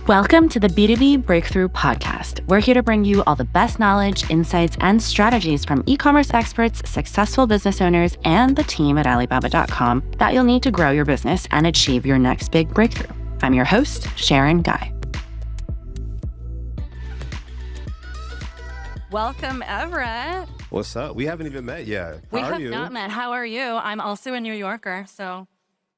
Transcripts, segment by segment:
Welcome to the B2B Breakthrough podcast. We're here to bring you all the best knowledge, insights, and strategies from e-commerce experts, successful business owners, and the team at Alibaba.com that you'll need to grow your business and achieve your next big breakthrough. I'm your host, Sharon Gai. Welcome, Everett. What's up? We haven't even met yet. We have not met. How are you? I'm also a New Yorker, so...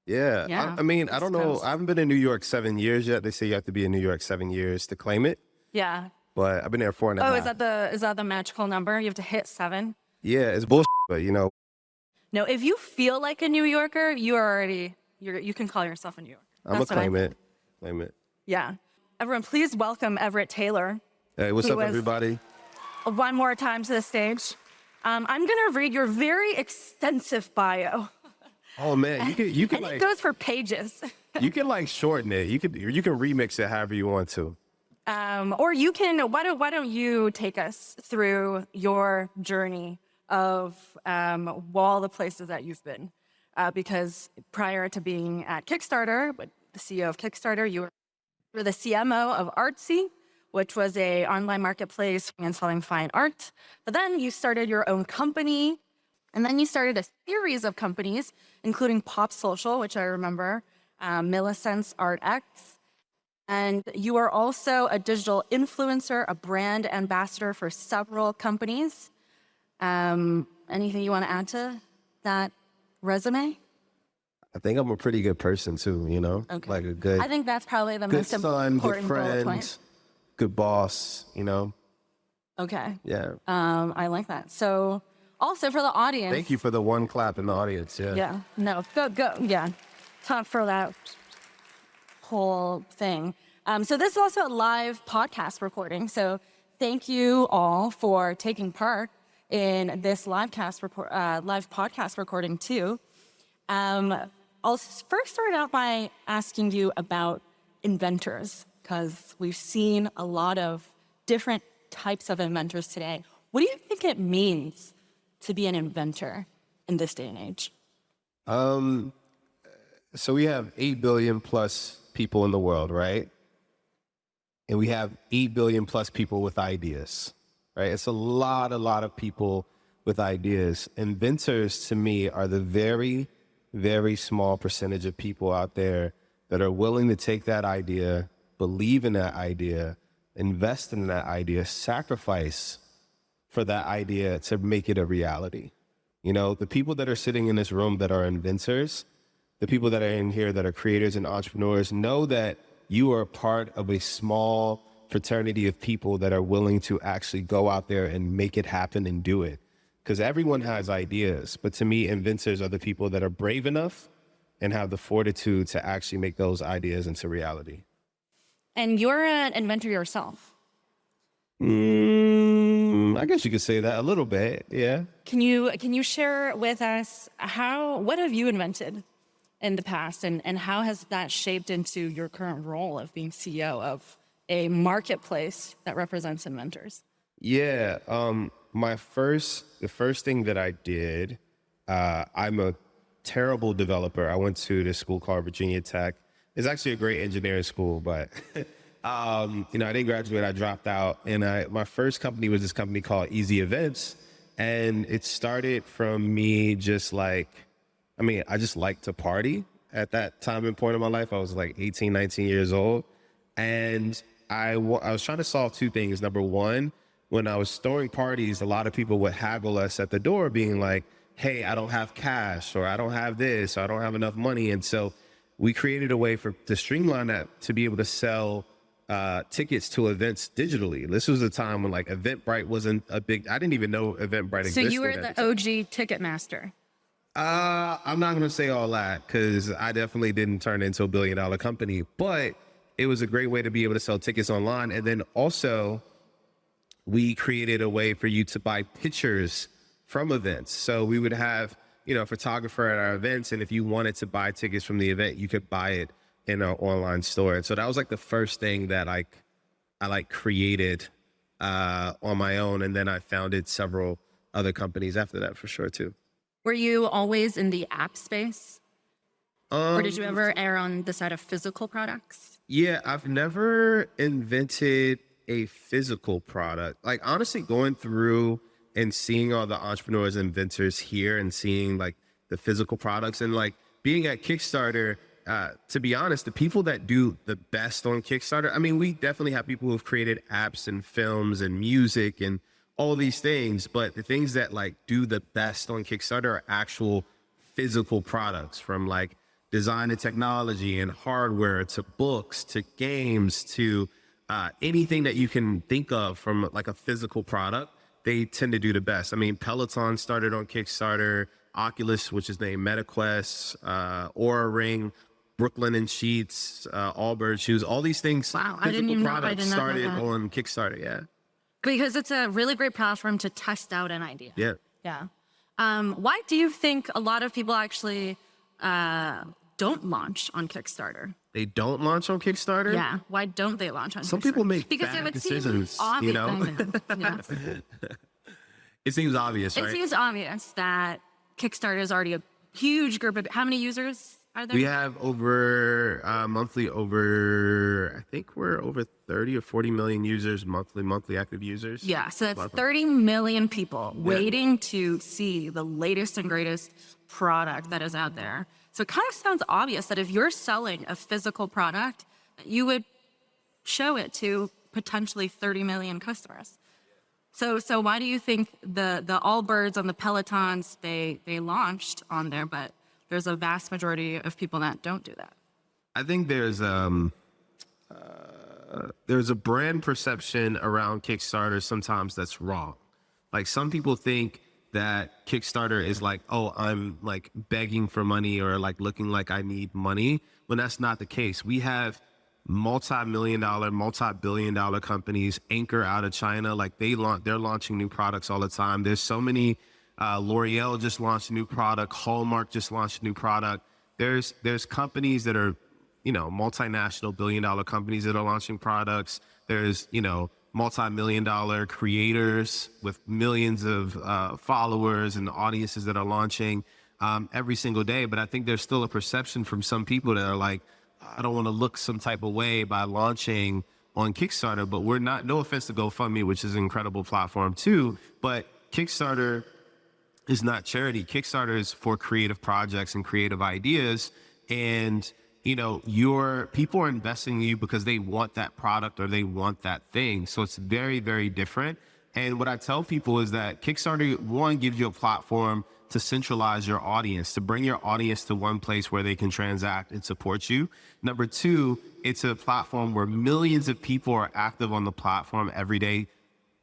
Yeah. I don't know. I haven't been in New York 7 years yet. They say you have to be in New York 7 years to claim it. Yeah. But I've been there 4.5. Oh, is that the magical number? You have to hit 7? Yeah, it's bullshit, but No, if you feel like a New Yorker, you can call yourself a New Yorker. I'm going to claim it. Claim it. Yeah. Everyone, please welcome Everette Taylor. Hey, what's up, everybody? One more time to the stage. I'm going to read your very extensive bio. Oh man, you can and it goes for pages. You can like shorten it. You can remix it however you want to. Or you can. Why don't you take us through your journey of all the places that you've been? Because prior to being at Kickstarter, the CEO of Kickstarter, you were the CMO of Artsy, which was a online marketplace and selling fine art. But then you started your own company. And then you started a series of companies, including Pop Social, which I remember, Millicent's ArtX. And you are also a digital influencer, a brand ambassador for several companies. Anything you want to add to that resume? I think I'm a pretty good person too, Okay. Like a good. I think that's probably the good most son, important good bullet friend, point. good boss, Okay. Yeah. I like that. So also for the audience. Thank you for the one clap in the audience. Yeah. Yeah. No, go. Yeah. Time for that whole thing. So this is also a live podcast recording. So thank you all for taking part in this live podcast recording too. I'll first start out by asking you about inventors, because we've seen a lot of different types of inventors today. What do you think it means to be an inventor in this day and age? So we have 8 billion plus people in the world, right? And we have 8 billion plus people with ideas, right? It's a lot of people with ideas. Inventors, to me, are the very, very small percentage of people out there that are willing to take that idea, believe in that idea, invest in that idea, sacrifice for that idea to make it a reality. The people that are sitting in this room that are inventors, the people that are in here that are creators and entrepreneurs, know that you are part of a small fraternity of people that are willing to actually go out there and make it happen and do it. Because everyone has ideas, but to me, inventors are the people that are brave enough and have the fortitude to actually make those ideas into reality. And you're an inventor yourself. I guess you could say that a little bit, yeah. Can you share with us what have you invented in the past, and how has that shaped into your current role of being CEO of a marketplace that represents inventors? Yeah, the first thing that I did, I'm a terrible developer. I went to this school called Virginia Tech. It's actually a great engineering school, but I didn't graduate. I dropped out, and my first company was this company called Easy Events, and it started from me I just liked to party at that time and point in my life. I was like 18, 19 years old, and I was trying to solve two things. Number one, when I was throwing parties, a lot of people would haggle us at the door, being like, "Hey, I don't have cash," or "I don't have this," or "I don't have enough money," and so we created a way to streamline that, to be able to sell tickets to events digitally. This was a time when Eventbrite wasn't a big. I didn't even know Eventbrite existed. So you were the OG Ticketmaster. I'm not going to say all that, because I definitely didn't turn into a $1 billion company, but it was a great way to be able to sell tickets online. And then also we created a way for you to buy pictures from events. So we would have, a photographer at our events. And if you wanted to buy tickets from the event, you could buy it in our online store. And so that was the first thing that I created on my own. And then I founded several other companies after that, for sure too. Were you always in the app space? Or did you ever err on the side of physical products? Yeah, I've never invented a physical product. Like honestly, going through and seeing all the entrepreneurs and inventors here and seeing like the physical products and like being at Kickstarter, to be honest, the people that do the best on Kickstarter, I mean, we definitely have people who've created apps and films and music and all these things, but the things that like do the best on Kickstarter are actual physical products, from like design and technology and hardware to books to games to anything that you can think of from like a physical product. They tend to do the best. I mean, Peloton started on Kickstarter, Oculus, which is named MetaQuest, Aura Ring, Brooklyn and Sheets, Allbirds shoes, all these things. Wow, physical I products did not know started that. on Kickstarter. Yeah. Because it's a really great platform to test out an idea. Yeah. Yeah. Why do you think a lot of people actually don't launch on Kickstarter? They don't launch on Kickstarter? Yeah. Why don't they launch on Some Kickstarter? people make because bad it would decisions, seem obvious. you know? Yeah. It seems obvious, right? It seems obvious that Kickstarter is already a huge group of, how many users are there? We have over monthly I think we're over 30 or 40 million users, monthly active users. Yeah, so that's 30 million people waiting to see the latest and greatest product that is out there. So it kind of sounds obvious that if you're selling a physical product, you would show it to potentially 30 million customers. So why do you think the Allbirds and the Pelotons, they launched on there, but there's a vast majority of people that don't do that? I think there's a brand perception around Kickstarter sometimes that's wrong. Like some people think that Kickstarter is like, oh, I'm like begging for money or like looking like I need money, when that's not the case. We have multi-million dollar, multi-billion dollar companies anchor out of China. Like they're launching new products all the time. There's so many, L'Oreal just launched a new product. Hallmark just launched a new product. There's companies that are, multinational billion-dollar companies that are launching products. There's, multi-million dollar creators with millions of followers and audiences that are launching every single day. But I think there's still a perception from some people that are like, I don't want to look some type of way by launching on Kickstarter. But we're not, no offense to GoFundMe, which is an incredible platform too, but Kickstarter is not charity. Kickstarter is for creative projects and creative ideas. And your people are investing in you because they want that product or they want that thing. So it's very, very different. And what I tell people is that Kickstarter, one, gives you a platform to centralize your audience, to bring your audience to one place where they can transact and support you. Number two, it's a platform where millions of people are active on the platform every day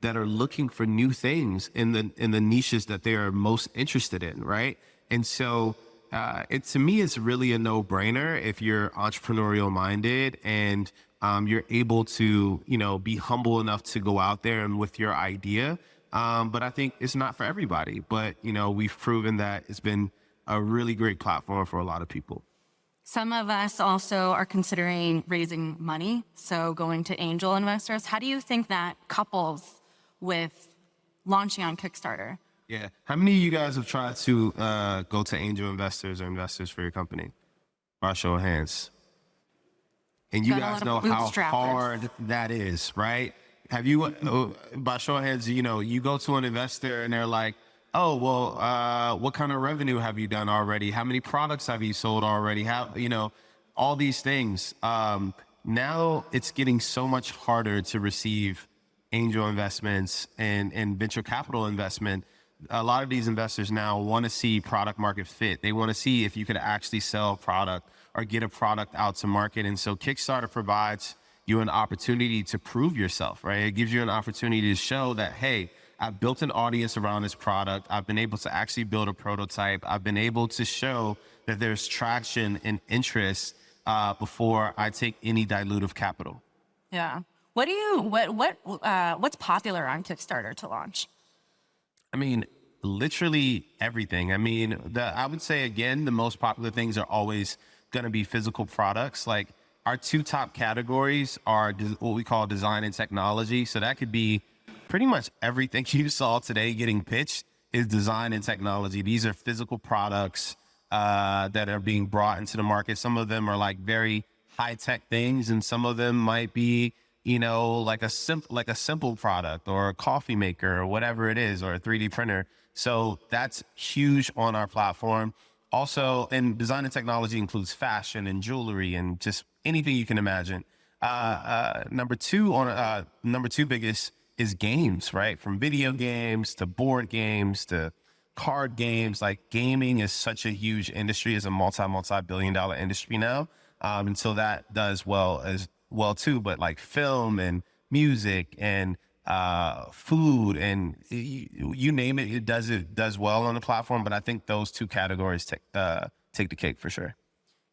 that are looking for new things in the niches that they are most interested in, right? And so to me, it's really a no-brainer if you're entrepreneurial minded and you're able to, be humble enough to go out there and with your idea. But I think it's not for everybody. But, we've proven that it's been a really great platform for a lot of people. Some of us also are considering raising money, so going to angel investors. How do you think that couples with launching on Kickstarter? Yeah. How many of you guys have tried to go to angel investors or investors for your company? By show of hands. And you guys know how hard that is, right? Have you, by show of hands, you go to an investor and they're like, oh, well, what kind of revenue have you done already? How many products have you sold already? How, all these things. Now it's getting so much harder to receive angel investments and venture capital investment. A lot of these investors now want to see product market fit. They want to see if you could actually sell a product or get a product out to market. And so Kickstarter provides you an opportunity to prove yourself, right? It gives you an opportunity to show that, hey, I've built an audience around this product. I've been able to actually build a prototype. I've been able to show that there's traction and interest before I take any dilutive capital. Yeah. What's popular on Kickstarter to launch? I mean, literally everything. I mean, I would say, again, the most popular things are always going to be physical products. Like our two top categories are what we call design and technology. So that could be pretty much everything you saw today getting pitched is design and technology. These are physical products that are being brought into the market. Some of them are like very high tech things, and some of them might be, like a simple product or a coffee maker or whatever it is, or a 3D printer. So that's huge on our platform. Also, and design and technology includes fashion and jewelry and just anything you can imagine. Number two biggest is games, right? From video games to board games to card games. Like, gaming is such a huge industry, it's a multi-billion dollar industry now. And so that does well as well too, but like film and music and food and you name it, it does well on the platform. But I think those two categories take the cake for sure.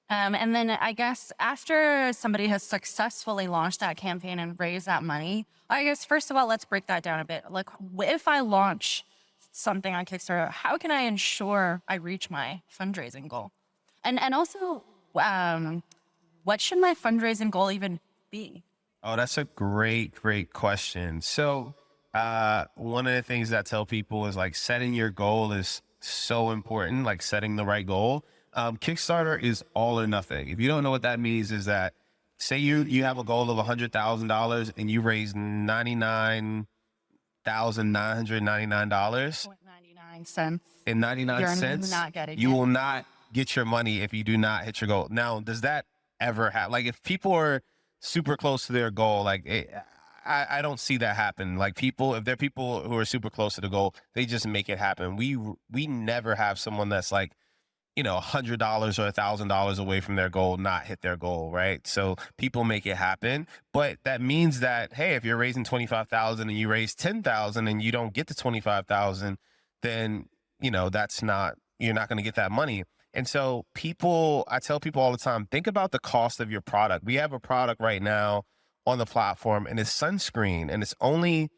And then I guess after somebody has successfully launched that campaign and raised that money, I guess first of all, let's break that down a bit. Like, if I launch something on Kickstarter, how can I ensure I reach my fundraising goal? And also, what should my fundraising goal even be? Oh, that's a great question. So one of the things that I tell people is like setting your goal is so important, like setting the right goal. Kickstarter is all or nothing. If you don't know what that means, is that say you have a goal of $100,000 and you raise $99,999. 99 cents. And 99 cents, you will not get your money if you do not hit your goal. Now, does that ever happen? Like, if people are super close to their goal, like I don't see that happen. Like, if they're people who are super close to the goal, they just make it happen. We never have someone that's like, $100 or $1,000 away from their goal, not hit their goal, right? So people make it happen, but that means that, hey, if you're raising 25,000 and you raise 10,000 and you don't get to 25,000, then you're not going to get that money. And so I tell people all the time, think about the cost of your product. We have a product right now on the platform, and it's sunscreen, and it's only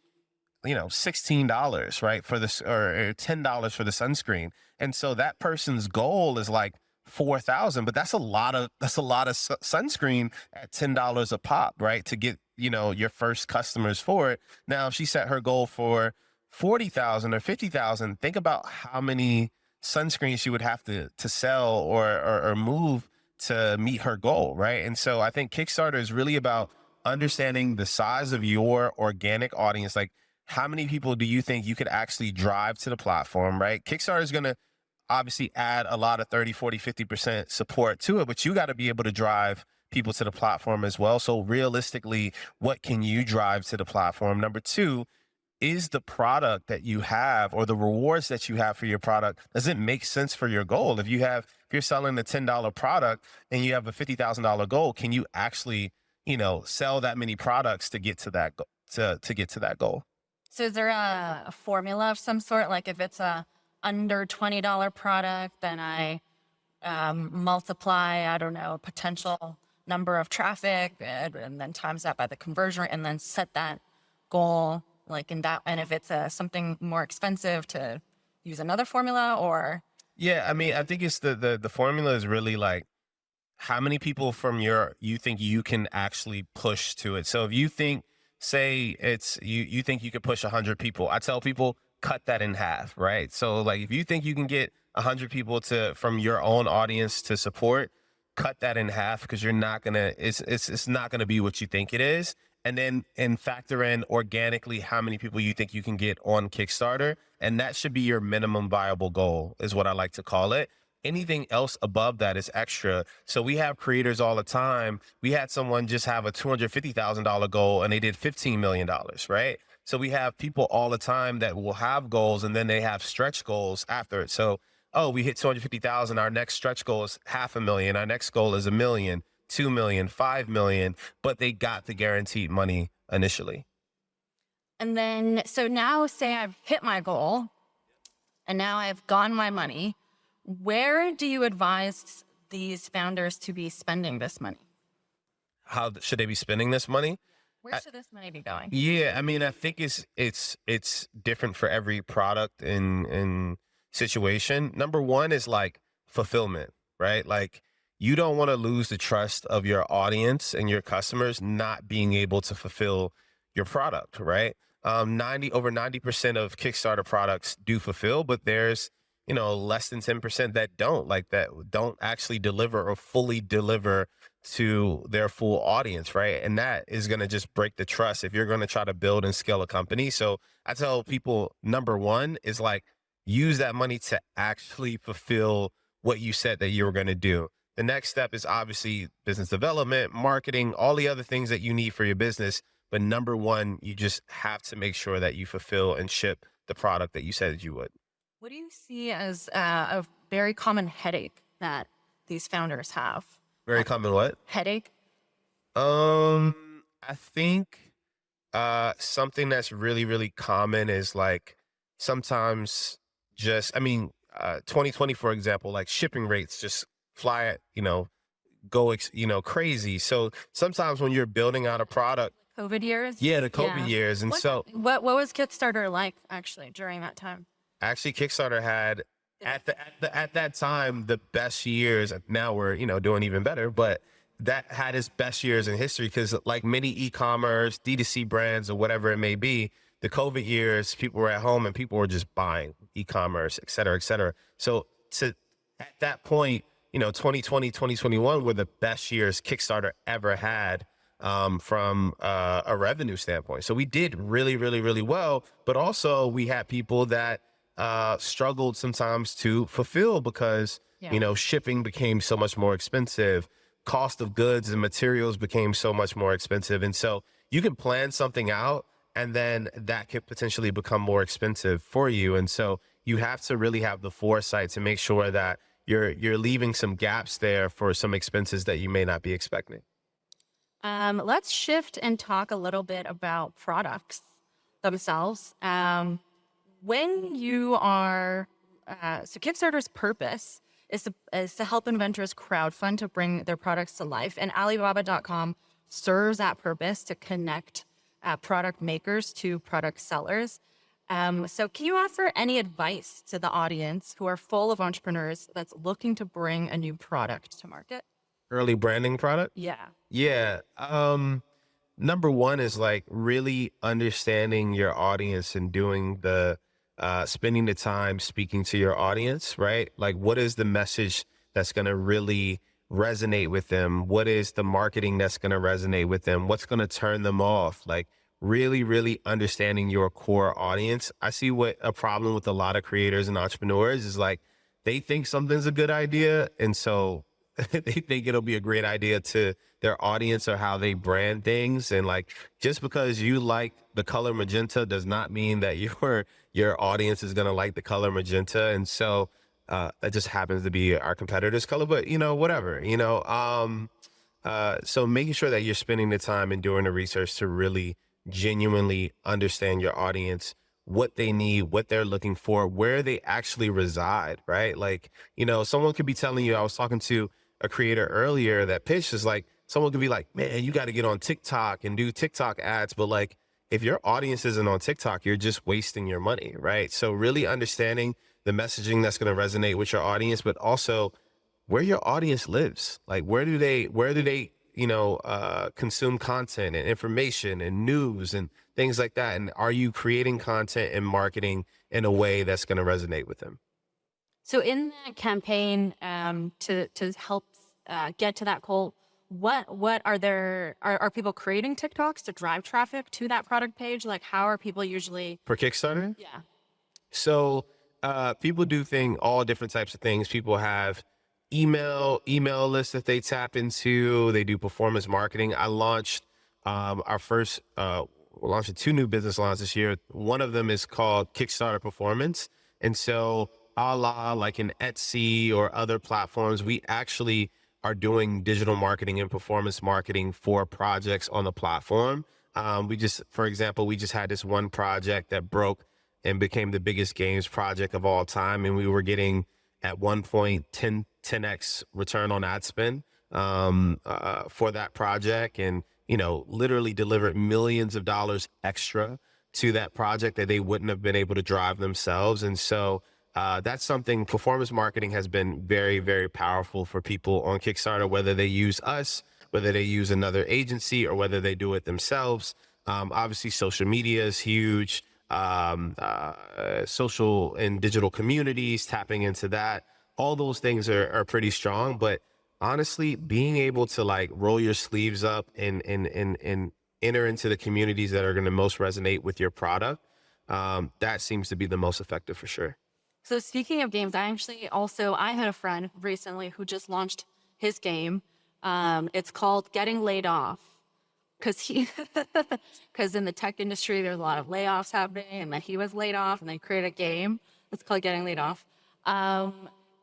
$16, right, for this, or $10 for the sunscreen. And so that person's goal is like 4,000, but that's a lot of sunscreen at $10 a pop, right, to get your first customers for it. Now, if she set her goal for 40,000 or 50,000, think about how many sunscreens she would have to sell or move to meet her goal, right? And so I think Kickstarter is really about understanding the size of your organic audience. Like, how many people do you think you could actually drive to the platform, right? Kickstarter is going to obviously add a lot of 30, 40, 50% support to it, but you got to be able to drive people to the platform as well. So realistically, what can you drive to the platform? Number two, is the product that you have or the rewards that you have for your product, does it make sense for your goal? If you're selling a $10 product and you have a $50,000 goal, can you actually, sell that many products to get to that to get to that goal? So is there a formula of some sort? Like, if it's a under $20 product, then I multiply, I don't know, potential number of traffic and then times that by the conversion rate and then set that goal like in that. And if it's something more expensive, to use another formula, or? Yeah, I mean, I think it's the formula is really like how many people from you think you can actually push to it. So if you think, say it's you think you could push 100 people, I tell people cut that in half, right? So like, if you think you can get 100 people from your own audience to support, cut that in half, because it's not gonna be what you think it is. And factor in organically how many people you think you can get on Kickstarter. And that should be your minimum viable goal, is what I like to call it. Anything else above that is extra. So we have creators all the time. We had someone just have a $250,000 goal and they did $15 million, right? So we have people all the time that will have goals and then they have stretch goals after it. So, we hit 250,000. Our next stretch goal is $500,000. Our next goal is $1 million. 2 million, 5 million, but they got the guaranteed money initially. And then, so now say I've hit my goal and now I've gotten my money. Where do you advise these founders to be spending this money? How should they be spending this money? Where should this money be going? Yeah, I mean, I think it's different for every product and situation. Number one is like fulfillment, right? Like, you don't want to lose the trust of your audience and your customers not being able to fulfill your product, right? Over 90% of Kickstarter products do fulfill, but there's less than 10% that don't actually deliver or fully deliver to their full audience, right? And that is going to just break the trust if you're going to try to build and scale a company. So I tell people, number one is like, use that money to actually fulfill what you said that you were going to do. The next step is obviously business development, marketing, all the other things that you need for your business. But number one, you just have to make sure that you fulfill and ship the product that you said that you would. What do you see as a very common headache that these founders have? Very common what? Headache? I think something that's really, really common is like sometimes 2020, for example, like shipping rates just fly, crazy. So sometimes when you're building out a product, COVID years? yeah, the COVID years. And what was Kickstarter like actually during that time? actually Kickstarter had at that time the best years. Now we're doing even better, but that had its best years in history because like many e-commerce, D2C brands or whatever it may be, the COVID years, people were at home and people were just buying e-commerce, et cetera, et cetera. So at that point, 2020, 2021 were the best years Kickstarter ever had from a revenue standpoint. So we did really, really, really well, but also we had people that struggled sometimes to fulfill because, shipping became so much more expensive. Cost of goods and materials became so much more expensive. And so you can plan something out and then that could potentially become more expensive for you. And so you have to really have the foresight to make sure that you're leaving some gaps there for some expenses that you may not be expecting. Let's shift and talk a little bit about products themselves. When you are, so Kickstarter's purpose is to help inventors crowdfund to bring their products to life. And Alibaba.com serves that purpose to connect product makers to product sellers. So can you offer any advice to the audience who are full of entrepreneurs that's looking to bring a new product to market? Early branding product? Yeah. Yeah. Number one is like really understanding your audience and doing spending the time speaking to your audience, right? Like what is the message that's going to really resonate with them? What is the marketing that's going to resonate with them? What's going to turn them off? Like really, really understanding your core audience. I see what a problem with a lot of creators and entrepreneurs is like, they think something's a good idea. And so they think it'll be a great idea to their audience or how they brand things. And like, just because you like the color magenta does not mean that your audience is going to like the color magenta. And so, that just happens to be our competitor's color, but whatever, so making sure that you're spending the time and doing the research to really genuinely understand your audience, what they need, what they're looking for, where they actually reside, right? Like, someone could be telling you, I was talking to a creator earlier that pitched is like, someone could be like, man, you got to get on TikTok and do TikTok ads. But like, if your audience isn't on TikTok, you're just wasting your money, right? So really understanding the messaging that's going to resonate with your audience, but also where your audience lives. Like, where do they, consume content and information and news and things like that? And are you creating content and marketing in a way that's going to resonate with them? So in that campaign, to help get to that goal, what are people creating TikToks to drive traffic to that product page? Like, how are people usually for Kickstarter? Yeah. So people do all different types of things. People have email lists that they tap into. They do performance marketing. I launched we're launching 2 new business lines this year. One of them is called Kickstarter Performance. And so a la like in Etsy or other platforms, we actually are doing digital marketing and performance marketing for projects on the platform. For example, we just had this one project that broke and became the biggest games project of all time. And we were getting at one point 10x return on ad spend for that project, and literally delivered millions of dollars extra to that project that they wouldn't have been able to drive themselves. And so that's something. Performance marketing has been very, very powerful for people on Kickstarter, whether they use us, whether they use another agency, or whether they do it themselves. Obviously social media is huge. social and digital communities, tapping into that. All those things are pretty strong. But honestly, being able to like roll your sleeves up and enter into the communities that are going to most resonate with your product, that seems to be the most effective for sure. So speaking of games, I had a friend recently who just launched his game. It's called Getting Laid Off because because in the tech industry there's a lot of layoffs happening, and then he was laid off, and they created a game. It's called Getting Laid Off.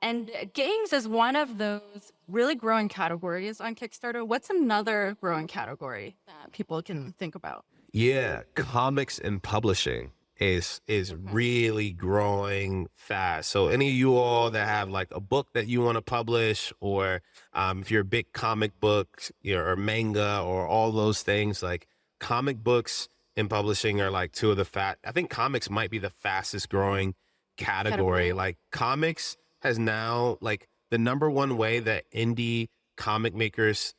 And games is one of those really growing categories on Kickstarter. What's another growing category that people can think about? Yeah, comics and publishing is really growing fast. So any of you all that have like a book that you want to publish, or if you're a big comic book, or manga or all those things, like comic books and publishing are like two of the I think comics might be the fastest growing category. Like comics has now like the number one way that indie comic makers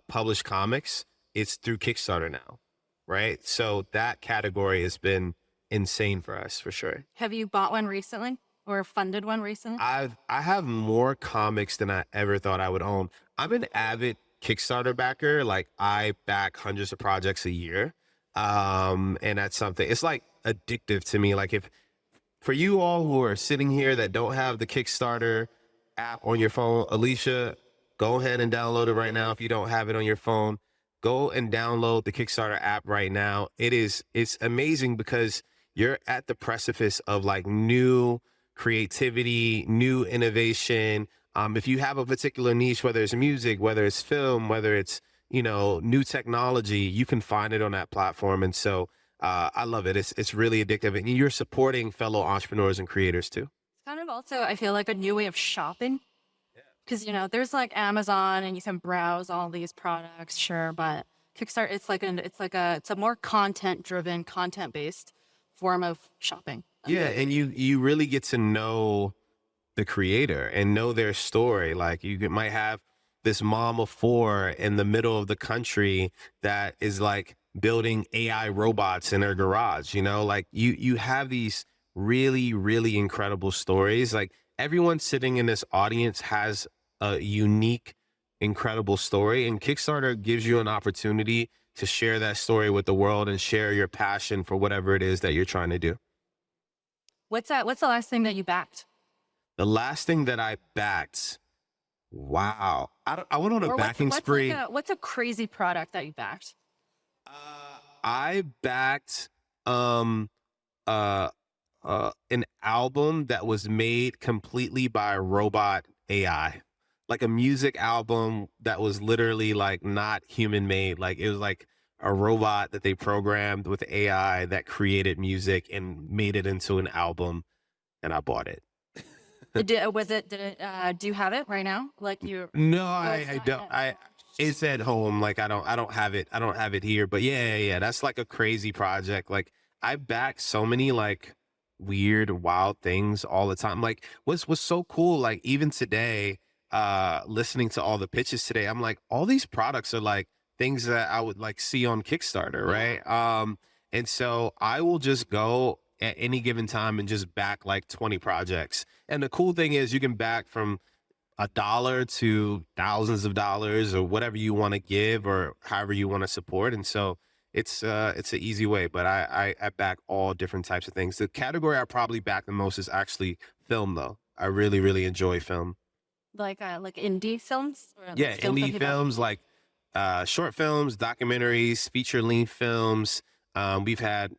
publish comics is through Kickstarter now, right? So that category has been insane for us for sure. Have you bought one recently or funded one recently? I have more comics than I ever thought I would own. I'm an avid Kickstarter backer. Like I back hundreds of projects a year. And that's something, it's like addictive to me. Like if for you all who are sitting here that don't have the Kickstarter app on your phone, Alicia, go ahead and download it right now. If you don't have it on your phone, go and download the Kickstarter app right now. It's amazing because you're at the precipice of like new creativity, new innovation. If you have a particular niche, whether it's music, whether it's film, whether it's, new technology, you can find it on that platform. And so I love it. It's really addictive, and you're supporting fellow entrepreneurs and creators too. It's kind of also, I feel like, a new way of shopping. Because, there's like Amazon and you can browse all these products, sure, but Kickstarter, it's a more content-driven, content-based form of shopping. Yeah, and you really get to know the creator and know their story. Like might have this mom of four in the middle of the country that is like building AI robots in her garage, like you have these really, really incredible stories. Like everyone sitting in this audience has a unique, incredible story, and Kickstarter gives you an opportunity to share that story with the world and share your passion for whatever it is that you're trying to do. What's the last thing that you backed? The last thing that I backed, wow. I went on a backing spree. What's a crazy product that you backed? I backed an album that was made completely by robot AI. Like a music album that was literally like not human made. Like it was like a robot that they programmed with AI that created music and made it into an album, and I bought it. Do you have it right now? Like you? No, I don't. It's at home. Like I don't have it. I don't have it here. But yeah. That's like a crazy project. Like I back so many like weird, wild things all the time. Like what's so cool. Like even today, listening to all the pitches today, I'm like, all these products are like things that I would like see on Kickstarter, right? And so I will just go at any given time and just back like 20 projects. And the cool thing is you can back from $1 to thousands of dollars or whatever you want to give or however you want to support. And so it's an easy way, but I back all different types of things. The category I probably back the most is actually film though. I really, really enjoy film. Like indie films? Or like Yeah, films indie films like short films, documentaries, feature length films. We've had,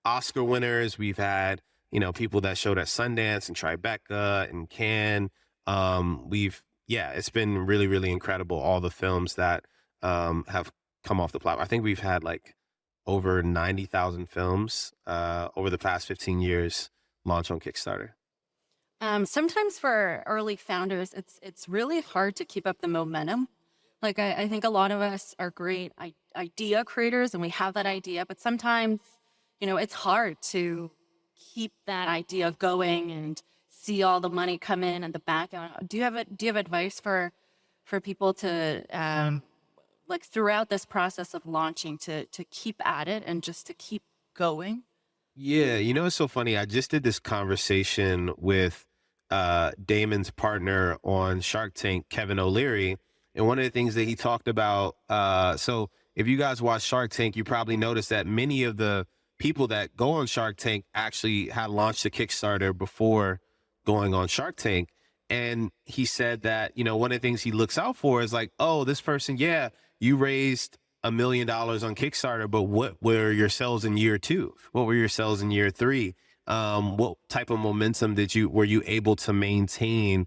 Oscar winners. We've had, people that showed at Sundance and Tribeca and Cannes. It's been really, really incredible. All the films that have come off the platform. I think we've had like over 90,000 films over the past 15 years launch on Kickstarter. Sometimes for early founders, it's really hard to keep up the momentum. Like I think a lot of us are great idea creators and we have that idea, but sometimes, it's hard to keep that idea going and see all the money come in and the back. Do you have advice for people to like throughout this process of launching to keep at it and just to keep going? Yeah, you know, it's so funny. I just did this conversation with Damon's partner on Shark Tank, Kevin O'Leary. And one of the things that he talked about, so if you guys watch Shark Tank, you probably noticed that many of the people that go on Shark Tank actually had launched a Kickstarter before going on Shark Tank. And he said that, you know, one of the things he looks out for is like, oh, this person, yeah, you raised $1 million on Kickstarter, but what were your sales in year two? What were your sales in year three? What type of momentum were you able to maintain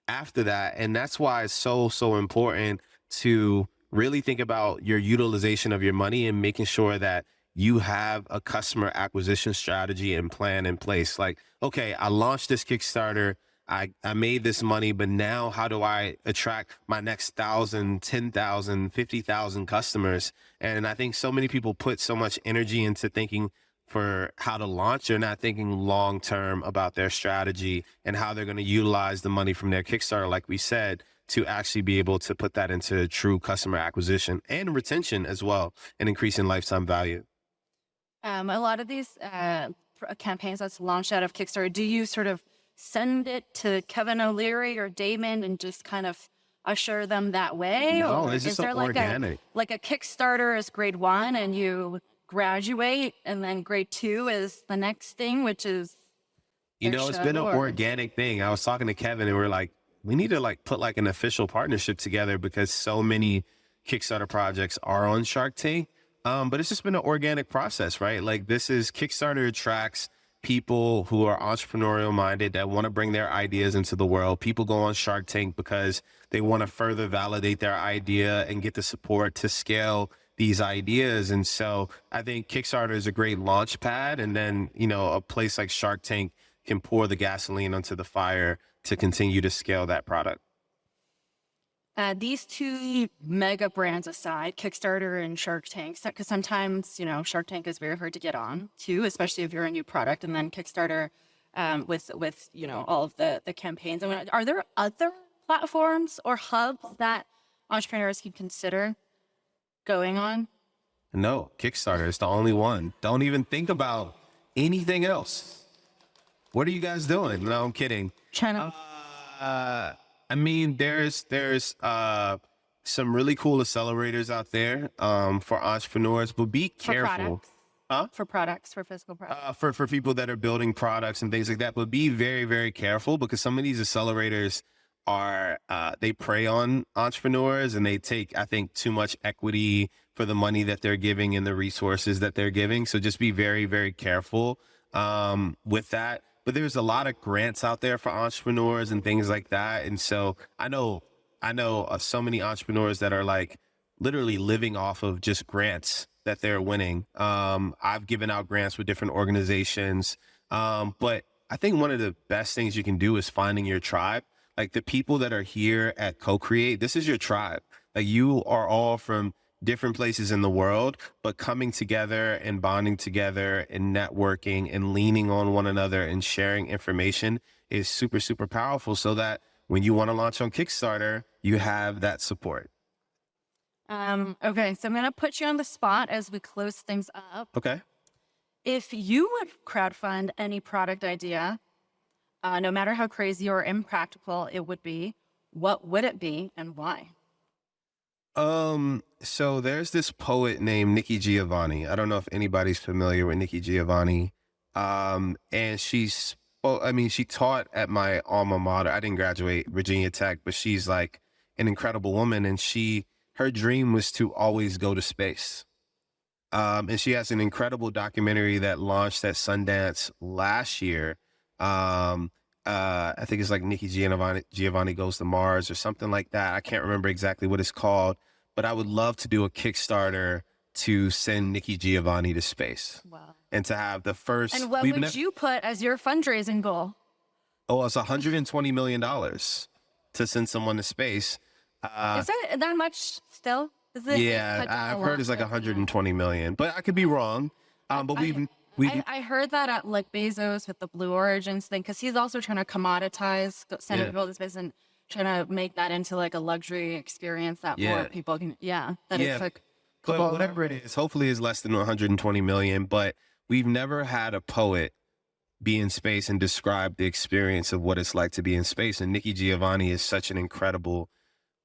after that? And that's why it's so important to really think about your utilization of your money and making sure that you have a customer acquisition strategy and plan in place. Like, okay, I launched this Kickstarter. I made this money, but now how do I attract my next 1,000, 10,000, 50,000 customers? And I think so many people put so much energy into thinking for how to launch. They're not thinking long term about their strategy and how they're going to utilize the money from their Kickstarter, like we said, to actually be able to put that into true customer acquisition and retention as well, and increasing lifetime value. A lot of these campaigns that's launched out of Kickstarter, do you sort of send it to Kevin O'Leary or Damon and just kind of usher them that way? No, Or it's just is there organic. like a Kickstarter is grade one and you graduate and then grade two is the next thing, which is You their know, it's show? been an Or organic thing. I was talking to Kevin and we're like, we need to like put like an official partnership together because so many Kickstarter projects are on Shark Tank. But it's just been an organic process, right? Like this is Kickstarter attracts people who are entrepreneurial minded that want to bring their ideas into the world. People go on Shark Tank because they want to further validate their idea and get the support to scale these ideas. And so I think Kickstarter is a great launch pad. And then, you know, a place like Shark Tank can pour the gasoline onto the fire to continue to scale that product. these two mega brands aside, Kickstarter and Shark Tank, because sometimes, you know, Shark Tank is very hard to get on too, especially if you're a new product, and then Kickstarter with you know all of the campaigns. I mean, are there other platforms or hubs that entrepreneurs can consider going on? No, Kickstarter is the only one. Don't even think about anything else. What are you guys doing? No, I'm kidding. Trying to I mean, there's some really cool accelerators out there for entrepreneurs, but be for careful. products, for physical products. For people that are building products and things like that, but be very careful because some of these accelerators are they prey on entrepreneurs and they take, I think, too much equity for the money that they're giving and the resources that they're giving. So just be very careful with that. But there's a lot of grants out there for entrepreneurs and things like that. And so I know so many entrepreneurs that are like literally living off of just grants that they're winning. I've given out grants with different organizations. But I think one of the best things you can do is finding your tribe. Like the people that are here at CoCreate, this is your tribe. Like you are all from different places in the world, but coming together and bonding together and networking and leaning on one another and sharing information is super powerful so that when you want to launch on Kickstarter, you have that support. Okay, so I'm going to put you on the spot as we close things up. Okay. If you would crowdfund any product idea, no matter how crazy or impractical it would be, what would it be and why? So there's this poet named Nikki Giovani. I don't know if anybody's familiar with Nikki Giovani. And she taught at my alma mater. I didn't graduate Virginia Tech, but she's like an incredible woman. And her dream was to always go to space. And she has an incredible documentary that launched at Sundance last year. I think it's like Nikki Giovanni Goes to Mars or something like that. I can't remember exactly what it's called, but I would love to do a Kickstarter to send Nikki Giovanni to space. Wow. And to have the first. And what would you put as your fundraising goal? Oh, it's $120 million to send someone to space. Is that much still? Is it? Yeah, I've heard it's like 120 million, but I could be wrong. But I heard that at like Bezos with the Blue Origins thing, because he's also trying to commoditize sending people to space and trying to make that into like a luxury experience that more people can. Yeah, that it's like. But whatever it is, hopefully it's less than 120 million. But we've never had a poet be in space and describe the experience of what it's like to be in space. And Nikki Giovani is such an incredible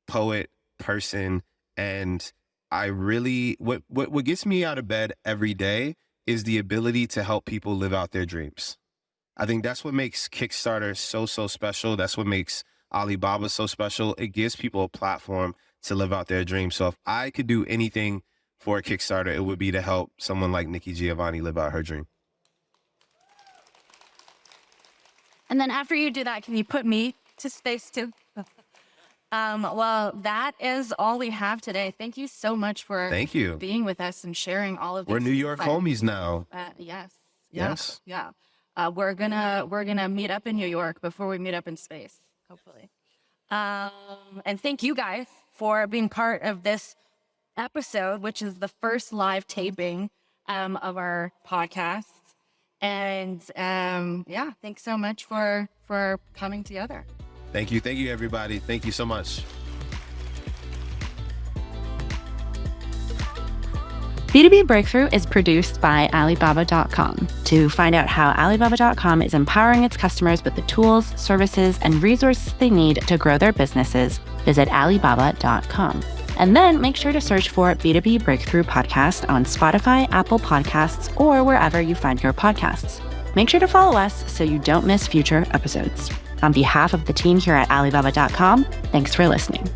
poet, person. And I really, what gets me out of bed every day is the ability to help people live out their dreams. I think that's what makes Kickstarter so special. That's what makes Alibaba so special. It gives people a platform to live out their dreams. So if I could do anything for a Kickstarter, it would be to help someone like Nikki Giovani live out her dream. And then after you do that, can you put me to space too? Well, that is all we have today. Thank you so much for being with us and sharing all of these. We're New York homies now. Yes. Yeah. We're gonna meet up in New York before we meet up in space, hopefully. And thank you guys for being part of this episode, which is the first live taping of our podcast. And thanks so much for coming together. Thank you, everybody. Thank you so much. B2B Breakthrough is produced by Alibaba.com. To find out how Alibaba.com is empowering its customers with the tools, services, and resources they need to grow their businesses, visit Alibaba.com. And then make sure to search for B2B Breakthrough Podcast on Spotify, Apple Podcasts, or wherever you find your podcasts. Make sure to follow us so you don't miss future episodes. On behalf of the team here at Alibaba.com, thanks for listening.